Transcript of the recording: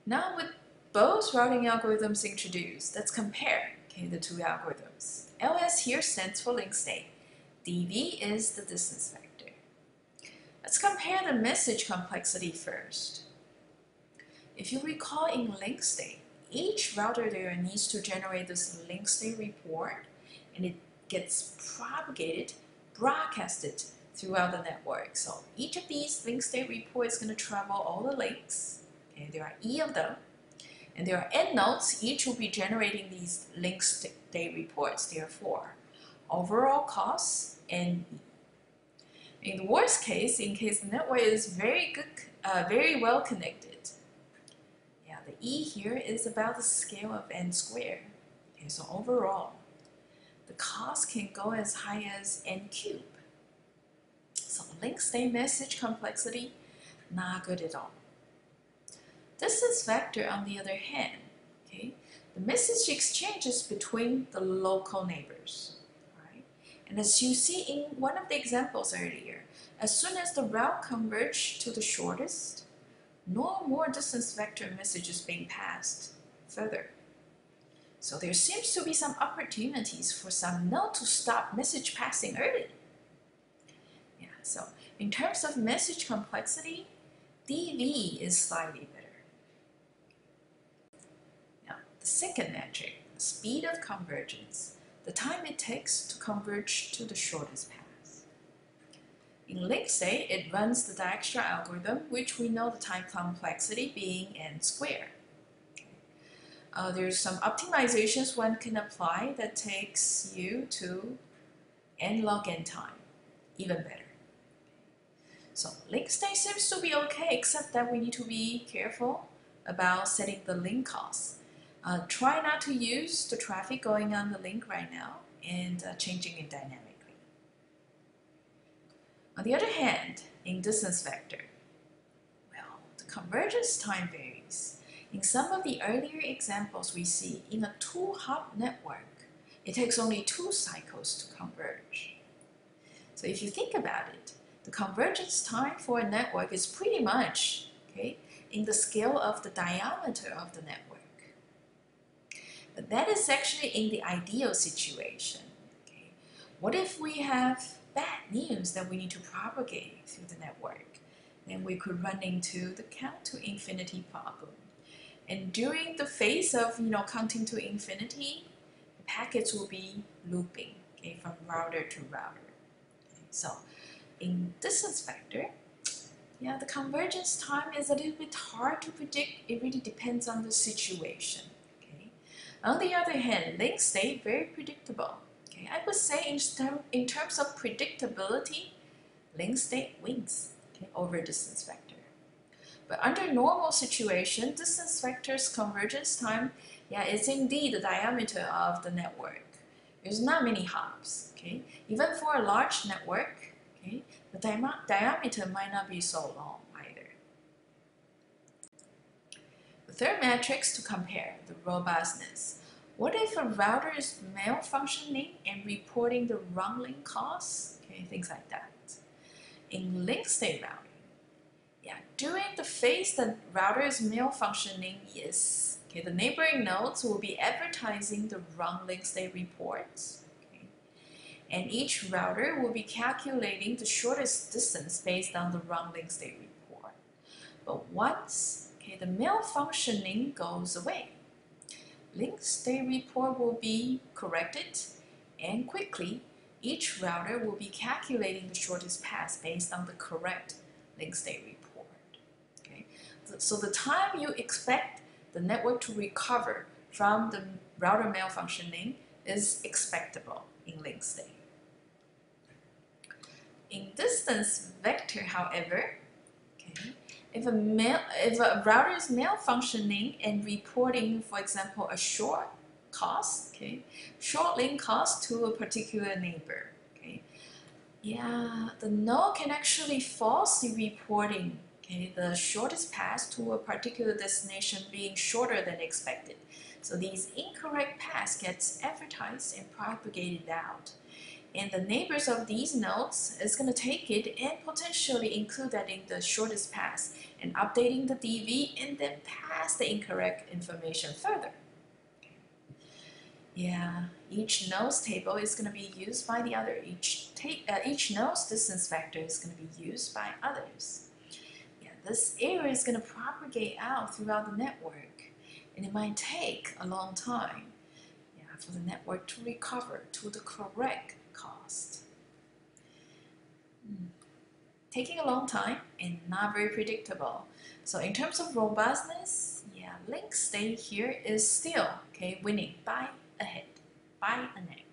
Now with both routing algorithms introduced, let's compare the two algorithms. LS here stands for link state. dV is the distance vector. Let's compare the message complexity first. If you recall in link state, each router there needs to generate this link state report, and it gets broadcasted throughout the network. So each of these link state reports is going to travel all the links. Okay, there are E of them, and there are N nodes. Each will be generating these link state reports. Therefore, overall cost N E. In the worst case, in case the network is very well connected, the E here is about the scale of N squared. Okay, so overall, the cost can go as high as N cubed. So link state message complexity, not good at all. Distance vector, on the other hand, okay, the message exchanges between the local neighbors. Right? And as you see in one of the examples earlier, as soon as the route converges to the shortest, no more distance vector messages being passed further. So there seems to be some opportunities for some node to stop message passing early. Yeah, so in terms of message complexity, dV is slightly better. Now, the second metric, the speed of convergence, the time it takes to converge to the shortest path. In link state, it runs the Dijkstra algorithm, which we know the time complexity being N squared. There's some optimizations one can apply that takes you to N log N time, even better. So link state seems to be okay, except that we need to be careful about setting the link cost. Try not to use the traffic going on the link right now and changing it dynamically. On the other hand, in distance vector, well, the convergence time varies. In some of the earlier examples we see, in a 2-hop network, it takes only 2 cycles to converge. So if you think about it, the convergence time for a network is pretty much in the scale of the diameter of the network. But that is actually in the ideal situation. What if we have bad news that we need to propagate through the network? Then we could run into the count to infinity problem. And during the phase of counting to infinity, the packets will be looping from router to router. So in distance vector, the convergence time is a little bit hard to predict. It really depends on the situation. On the other hand, link state, very predictable. I would say in terms of predictability, link state wins over distance vector. But under normal situation, distance vector's convergence time, is indeed the diameter of the network. There's not many hops. Even for a large network, the diameter might not be so long either. The third matrix to compare, the robustness. What if a router is malfunctioning and reporting the wrong link costs? Things like that. In link state routing, during the phase the router is malfunctioning, the neighboring nodes will be advertising the wrong link state reports. And each router will be calculating the shortest distance based on the wrong link state report. But once the malfunctioning goes away, link state report will be corrected, and quickly each router will be calculating the shortest path based on the correct link state report. So the time you expect the network to recover from the router malfunctioning is expectable in link state. In distance vector, however, if a router is malfunctioning and reporting, for example, a short link cost to a particular neighbor, the node can actually falsely reporting the shortest path to a particular destination being shorter than expected. So these incorrect paths gets advertised and propagated out. And the neighbors of these nodes is going to take it and potentially include that in the shortest path and updating the DV and then pass the incorrect information further. Yeah, each node's table is going to be used by the other. Each node's distance vector is going to be used by others. Yeah, this error is going to propagate out throughout the network, and it might take a long time, yeah, for the network to recover to the correct cost. Taking a long time and not very predictable. So in terms of robustness, yeah, link state here is still winning by a head, by a neck.